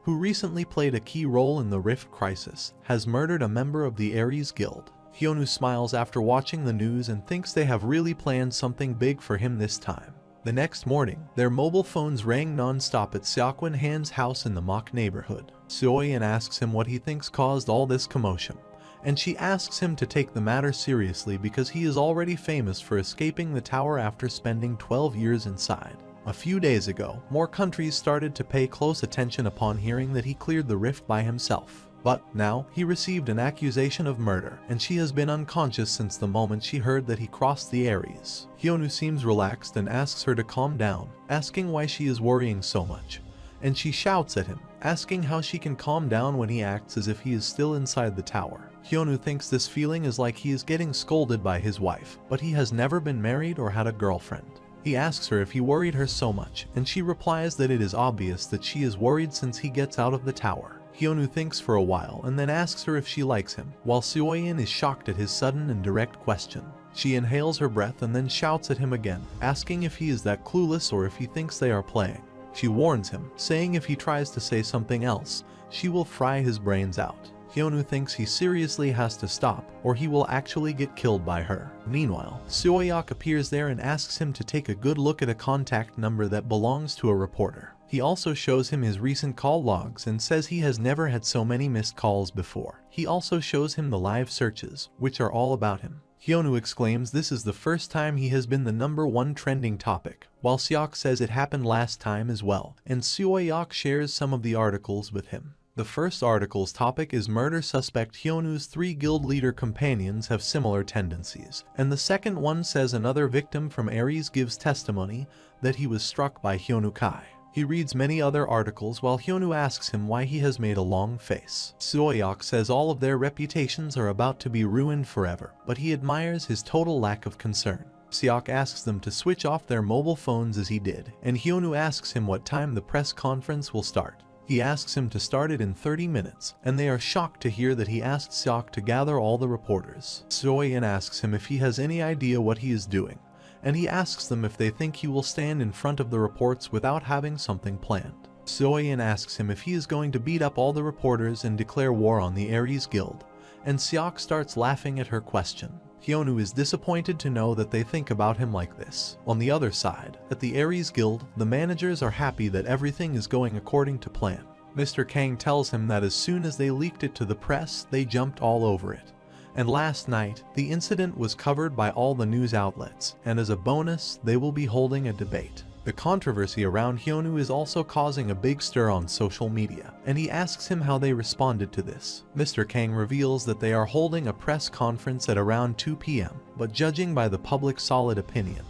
who recently played a key role in the Rift Crisis, has murdered a member of the Aries Guild. Hyonu smiles after watching the news and thinks they have really planned something big for him this time. The next morning, their mobile phones rang non-stop at Seokwan Han's house in the Mok neighborhood. Soo-in asks him what he thinks caused all this commotion, and she asks him to take the matter seriously because he is already famous for escaping the tower after spending 12 years inside. A few days ago, more countries started to pay close attention upon hearing that he cleared the rift by himself. But now, he received an accusation of murder, and she has been unconscious since the moment she heard that he crossed the Aries. Hyonu seems relaxed and asks her to calm down, asking why she is worrying so much. And she shouts at him, asking how she can calm down when he acts as if he is still inside the tower. Hyonu thinks this feeling is like he is getting scolded by his wife, but he has never been married or had a girlfriend. He asks her if he worried her so much, and she replies that it is obvious that she is worried since he gets out of the tower. Hyonu thinks for a while and then asks her if she likes him, while Soo-in is shocked at his sudden and direct question. She inhales her breath and then shouts at him again, asking if he is that clueless or if he thinks they are playing. She warns him, saying if he tries to say something else, she will fry his brains out. Hyonu thinks he seriously has to stop, or he will actually get killed by her. Meanwhile, Soo-hyuk appears there and asks him to take a good look at a contact number that belongs to a reporter. He also shows him his recent call logs and says he has never had so many missed calls before. He also shows him the live searches, which are all about him. Hyonu exclaims this is the first time he has been the #1 trending topic, while Seok says it happened last time as well, and Soo-hyuk shares some of the articles with him. The first article's topic is murder suspect Hyonu's 3 guild leader companions have similar tendencies, and the second one says another victim from Aries gives testimony that he was struck by Hyonu Kai. He reads many other articles while Hyonu asks him why he has made a long face. Soo-hyuk says all of their reputations are about to be ruined forever, but he admires his total lack of concern. Seok asks them to switch off their mobile phones as he did, and Hyonu asks him what time the press conference will start. He asks him to start it in 30 minutes, and they are shocked to hear that he asked Seok to gather all the reporters. Soo-in asks him if he has any idea what he is doing, and he asks them if they think he will stand in front of the reports without having something planned. Soo-in asks him if he is going to beat up all the reporters and declare war on the Aries Guild, and Seok starts laughing at her question. Hyonu is disappointed to know that they think about him like this. On the other side, at the Aries Guild, the managers are happy that everything is going according to plan. Mr. Kang tells him that as soon as they leaked it to the press, they jumped all over it. And last night, the incident was covered by all the news outlets, and as a bonus, they will be holding a debate. The controversy around Hyonu is also causing a big stir on social media, and he asks him how they responded to this. Mr. Kang reveals that they are holding a press conference at around 2 p.m., but judging by the public's solid opinion,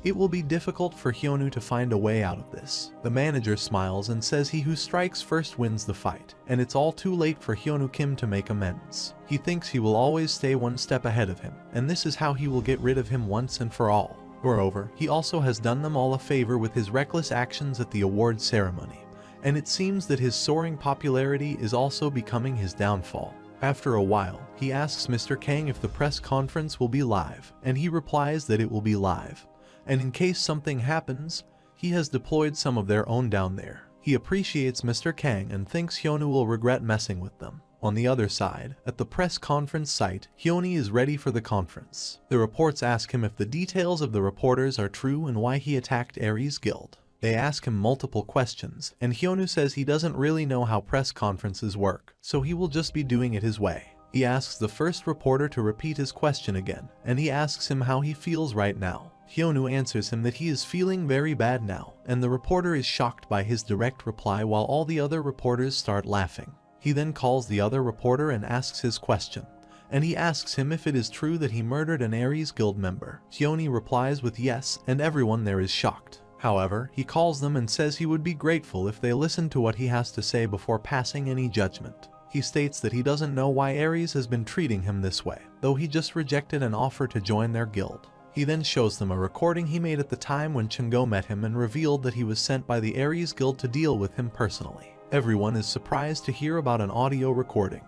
it will be difficult for Hyonu to find a way out of this. The manager smiles and says he who strikes first wins the fight, and it's all too late for Hyonu Kim to make amends. He thinks he will always stay one step ahead of him, and this is how he will get rid of him once and for all. Moreover, he also has done them all a favor with his reckless actions at the award ceremony, and it seems that his soaring popularity is also becoming his downfall. After a while, he asks Mr. Kang if the press conference will be live, and he replies that it will be live. And in case something happens, he has deployed some of their own down there. He appreciates Mr. Kang and thinks Hyonu will regret messing with them. On the other side, at the press conference site, Hyoni is ready for the conference. The reports ask him if the details of the reporters are true and why he attacked Aries Guild. They ask him multiple questions, and Hyonu says he doesn't really know how press conferences work, so he will just be doing it his way. He asks the first reporter to repeat his question again, and he asks him how he feels right now. Hyonu answers him that he is feeling very bad now, and the reporter is shocked by his direct reply while all the other reporters start laughing. He then calls the other reporter and asks his question, and he asks him if it is true that he murdered an Aries Guild member. Hyoni replies with yes, and everyone there is shocked. However, he calls them and says he would be grateful if they listen to what he has to say before passing any judgment. He states that he doesn't know why Aries has been treating him this way, though he just rejected an offer to join their guild. He then shows them a recording he made at the time when Chungo met him and revealed that he was sent by the Aries Guild to deal with him personally. Everyone is surprised to hear about an audio recording,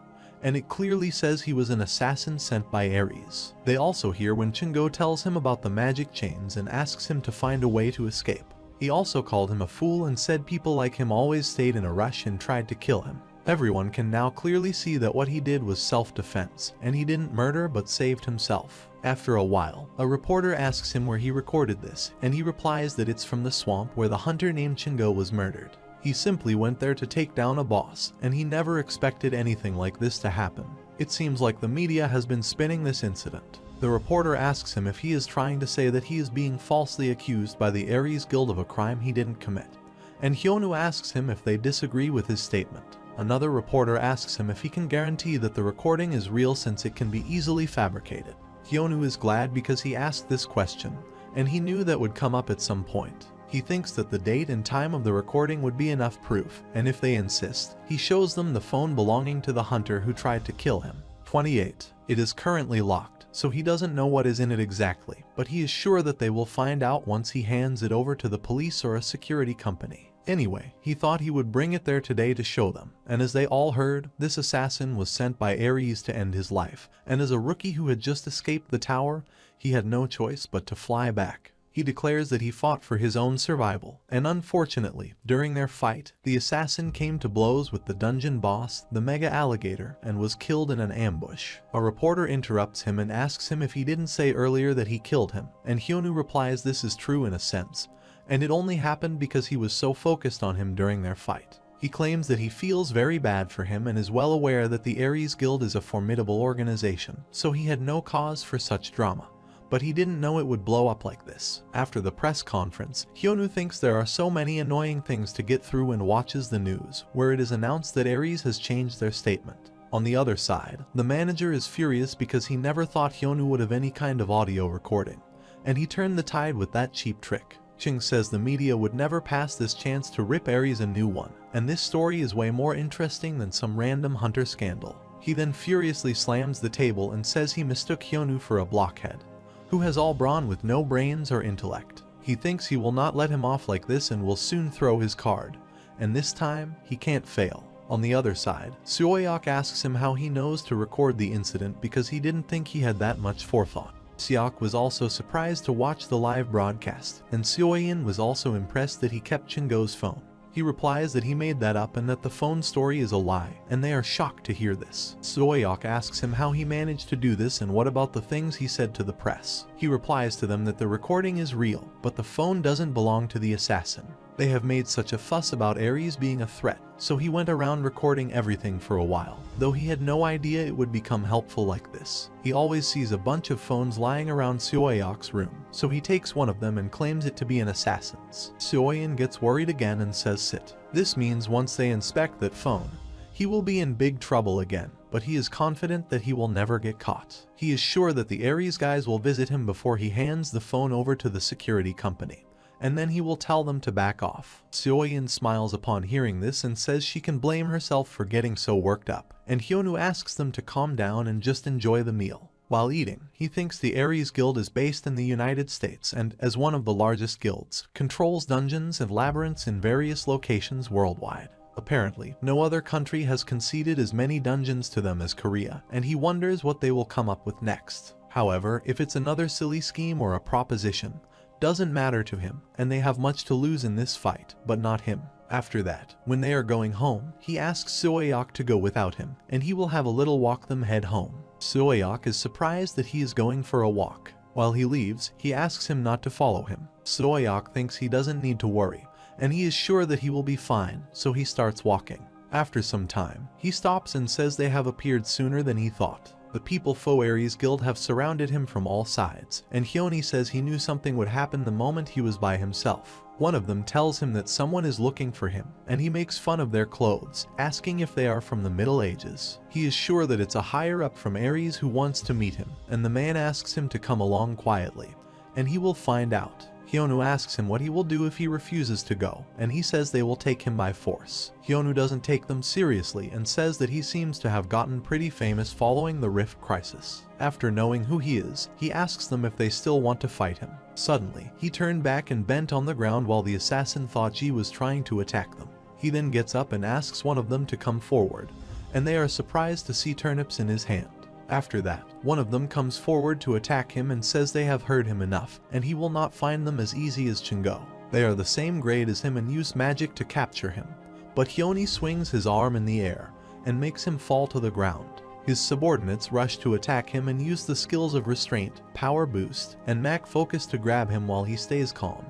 and it clearly says he was an assassin sent by Ares. They also hear when Chingo tells him about the magic chains and asks him to find a way to escape. He also called him a fool and said people like him always stayed in a rush and tried to kill him. Everyone can now clearly see that what he did was self-defense, and he didn't murder but saved himself. After a while, a reporter asks him where he recorded this, and he replies that it's from the swamp where the hunter named Chingo was murdered. He simply went there to take down a boss, and he never expected anything like this to happen. It seems like the media has been spinning this incident. The reporter asks him if he is trying to say that he is being falsely accused by the Ares Guild of a crime he didn't commit, and Hyonu asks him if they disagree with his statement. Another reporter asks him if he can guarantee that the recording is real since it can be easily fabricated. Hyonu is glad because he asked this question, and he knew that would come up at some point. He thinks that the date and time of the recording would be enough proof, and if they insist, he shows them the phone belonging to the hunter who tried to kill him. 28. It is currently locked, so he doesn't know what is in it exactly, but he is sure that they will find out once he hands it over to the police or a security company. Anyway, he thought he would bring it there today to show them, and as they all heard, this assassin was sent by Ares to end his life, and as a rookie who had just escaped the tower, he had no choice but to fly back. He declares that he fought for his own survival, and unfortunately, during their fight, the assassin came to blows with the dungeon boss, the mega alligator, and was killed in an ambush. A reporter interrupts him and asks him if he didn't say earlier that he killed him, and Hyonu replies this is true in a sense, and it only happened because he was so focused on him during their fight. He claims that he feels very bad for him and is well aware that the Ares Guild is a formidable organization, so he had no cause for such drama. But he didn't know it would blow up like this. After the press conference, Hyonu thinks there are so many annoying things to get through and watches the news, where it is announced that Ares has changed their statement. On the other side, the manager is furious because he never thought Hyonu would have any kind of audio recording, and he turned the tide with that cheap trick. Ching says the media would never pass this chance to rip Ares a new one, and this story is way more interesting than some random hunter scandal. He then furiously slams the table and says he mistook Hyonu for a blockhead, who has all brawn with no brains or intellect. He thinks he will not let him off like this and will soon throw his card, and this time, he can't fail. On the other side, Suoyok asks him how he knows to record the incident because he didn't think he had that much forethought. Seok was also surprised to watch the live broadcast, and Seoyin was also impressed that he kept Chingo's phone. He replies that he made that up and that the phone story is a lie, and they are shocked to hear this. Suoyok asks him how he managed to do this and what about the things he said to the press. He replies to them that the recording is real, but the phone doesn't belong to the assassin. They have made such a fuss about Ares being a threat, so he went around recording everything for a while, though he had no idea it would become helpful like this. He always sees a bunch of phones lying around Suoyok's room, so he takes one of them and claims it to be an assassin's. Suoyin gets worried again and says sit. This means once they inspect that phone, he will be in big trouble again, but he is confident that he will never get caught. He is sure that the Ares guys will visit him before he hands the phone over to the security company, and then he will tell them to back off. Seoyin smiles upon hearing this and says she can blame herself for getting so worked up, and Hyonu asks them to calm down and just enjoy the meal. While eating, he thinks the Ares Guild is based in the United States and, as one of the largest guilds, controls dungeons and labyrinths in various locations worldwide. Apparently, no other country has conceded as many dungeons to them as Korea, and he wonders what they will come up with next. However, if it's another silly scheme or a proposition, doesn't matter to him, and they have much to lose in this fight, but not him. After that, when they are going home, he asks Suoyok to go without him, and he will have a little walk them head home. Suoyok is surprised that he is going for a walk. While he leaves, he asks him not to follow him. Suoyok thinks he doesn't need to worry, and he is sure that he will be fine, so he starts walking. After some time, he stops and says they have appeared sooner than he thought. The people Ares Guild have surrounded him from all sides, and Hyoni says he knew something would happen the moment he was by himself. One of them tells him that someone is looking for him, and he makes fun of their clothes, asking if they are from the Middle Ages. He is sure that it's a higher-up from Ares who wants to meet him, and the man asks him to come along quietly, and he will find out. Hyonu asks him what he will do if he refuses to go, and he says they will take him by force. Hyonu doesn't take them seriously and says that he seems to have gotten pretty famous following the Rift Crisis. After knowing who he is, he asks them if they still want to fight him. Suddenly, he turned back and bent on the ground while the assassin thought Ji was trying to attack them. He then gets up and asks one of them to come forward, and they are surprised to see turnips in his hand. After that, one of them comes forward to attack him and says they have heard him enough, and he will not find them as easy as Chingo. They are the same grade as him and use magic to capture him, but Hyoni swings his arm in the air and makes him fall to the ground. His subordinates rush to attack him and use the skills of restraint, power boost, and mag focus to grab him while he stays calm,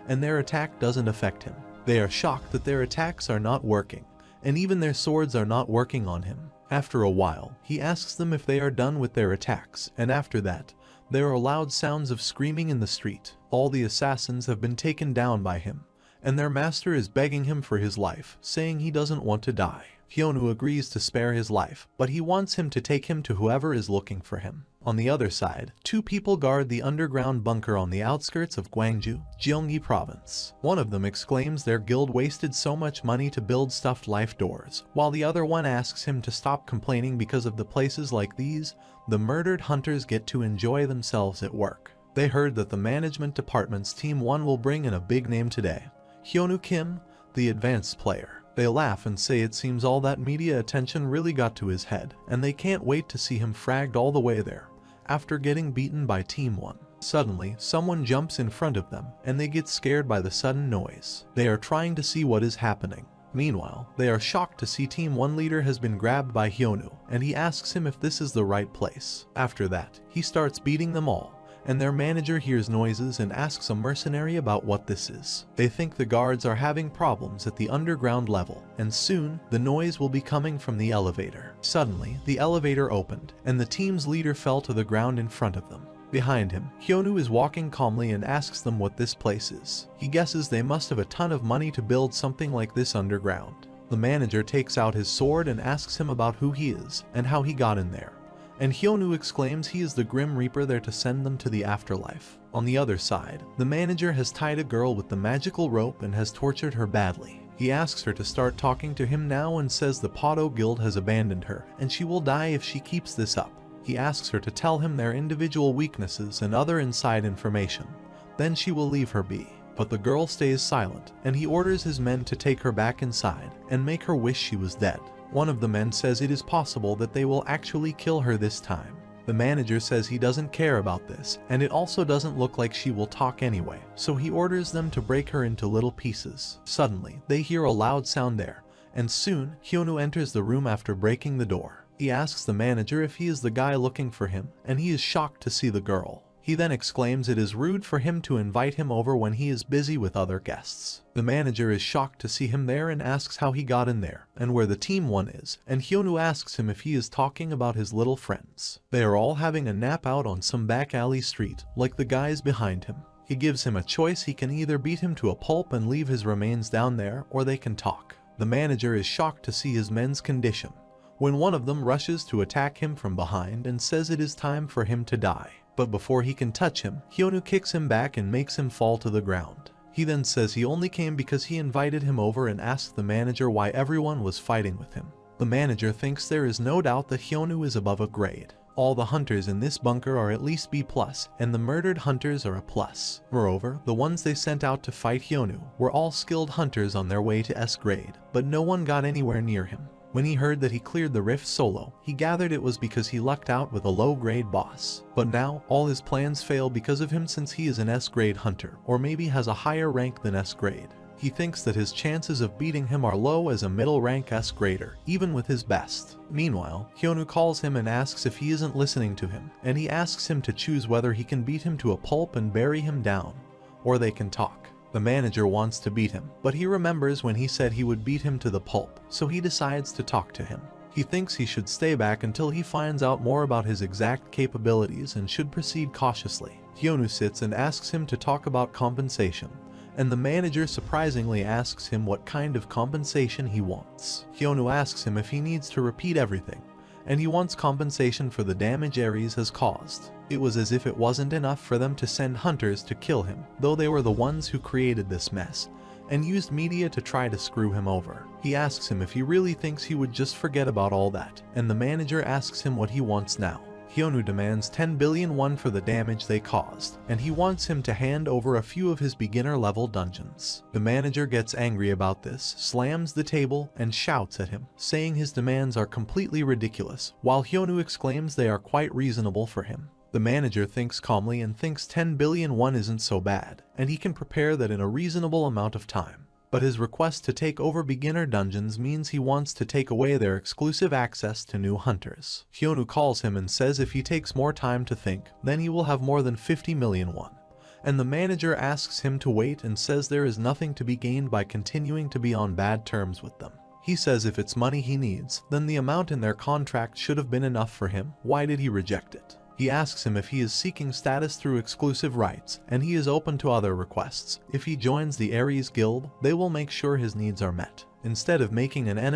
and their attack doesn't affect him. They are shocked that their attacks are not working, and even their swords are not working on him. After a while, he asks them if they are done with their attacks, and after that, there are loud sounds of screaming in the street. All the assassins have been taken down by him, and their master is begging him for his life, saying he doesn't want to die. Hyonu agrees to spare his life, but he wants him to take him to whoever is looking for him. On the other side, two people guard the underground bunker on the outskirts of Gwangju, Gyeonggi province. One of them exclaims their guild wasted so much money to build stuffed life doors, while the other one asks him to stop complaining because of the places like these, the murdered hunters get to enjoy themselves at work. They heard that the management department's Team 1 will bring in a big name today, Hyonu Kim, the advanced player. They laugh and say it seems all that media attention really got to his head, and they can't wait to see him fragged all the way there, after getting beaten by Team 1. Suddenly, someone jumps in front of them, and they get scared by the sudden noise. They are trying to see what is happening. Meanwhile, they are shocked to see Team 1 leader has been grabbed by Hyonu, and he asks him if this is the right place. After that, he starts beating them all, and their manager hears noises and asks a mercenary about what this is. They think the guards are having problems at the underground level, and soon, the noise will be coming from the elevator. Suddenly, the elevator opened, and the team's leader fell to the ground in front of them. Behind him, Hyonu is walking calmly and asks them what this place is. He guesses they must have a ton of money to build something like this underground. The manager takes out his sword and asks him about who he is and how he got in there, and Hyonu exclaims he is the Grim Reaper there to send them to the afterlife. On the other side, the manager has tied a girl with the magical rope and has tortured her badly. He asks her to start talking to him now and says the Pado Guild has abandoned her, and she will die if she keeps this up. He asks her to tell him their individual weaknesses and other inside information. Then she will leave her be. But the girl stays silent, and he orders his men to take her back inside and make her wish she was dead. One of the men says it is possible that they will actually kill her this time. The manager says he doesn't care about this, and it also doesn't look like she will talk anyway, so he orders them to break her into little pieces. Suddenly, they hear a loud sound there, and soon, Hyonu enters the room after breaking the door. He asks the manager if he is the guy looking for him, and he is shocked to see the girl. He then exclaims it is rude for him to invite him over when he is busy with other guests. The manager is shocked to see him there and asks how he got in there, and where the Team 1 is, and Hyonu asks him if he is talking about his little friends. They are all having a nap out on some back alley street, like the guys behind him. He gives him a choice: he can either beat him to a pulp and leave his remains down there, or they can talk. The manager is shocked to see his men's condition, when one of them rushes to attack him from behind and says it is time for him to die. But before he can touch him, Hyonu kicks him back and makes him fall to the ground. He then says he only came because he invited him over and asked the manager why everyone was fighting with him. The manager thinks there is no doubt that Hyonu is above a grade. All the hunters in this bunker are at least B+, and the murdered hunters are a plus. Moreover, the ones they sent out to fight Hyonu were all skilled hunters on their way to S grade, but no one got anywhere near him. When he heard that he cleared the rift solo, he gathered it was because he lucked out with a low-grade boss. But now, all his plans fail because of him, since he is an S-grade hunter, or maybe has a higher rank than S-grade. He thinks that his chances of beating him are low as a middle-rank S-grader, even with his best. Meanwhile, Hyonu calls him and asks if he isn't listening to him, and he asks him to choose whether he can beat him to a pulp and bury him down, or they can talk. The manager wants to beat him, but he remembers when he said he would beat him to the pulp, so he decides to talk to him. He thinks he should stay back until he finds out more about his exact capabilities and should proceed cautiously. Hyonu sits and asks him to talk about compensation, and the manager surprisingly asks him what kind of compensation he wants. Hyonu asks him if he needs to repeat everything, and he wants compensation for the damage Ares has caused. It was as if it wasn't enough for them to send hunters to kill him, though they were the ones who created this mess, and used media to try to screw him over. He asks him if he really thinks he would just forget about all that, and the manager asks him what he wants now. Hyonu demands 10 billion won for the damage they caused, and he wants him to hand over a few of his beginner-level dungeons. The manager gets angry about this, slams the table, and shouts at him, saying his demands are completely ridiculous, while Hyonu exclaims they are quite reasonable for him. The manager thinks calmly and thinks 10 billion won isn't so bad, and he can prepare that in a reasonable amount of time. But his request to take over beginner dungeons means he wants to take away their exclusive access to new hunters. Hyonu calls him and says if he takes more time to think, then he will have more than 50 million won. And the manager asks him to wait and says there is nothing to be gained by continuing to be on bad terms with them. He says if it's money he needs, then the amount in their contract should have been enough for him. Why did he reject it? He asks him if he is seeking status through exclusive rights, and he is open to other requests. If he joins the Ares Guild, they will make sure his needs are met. Instead of making an enemy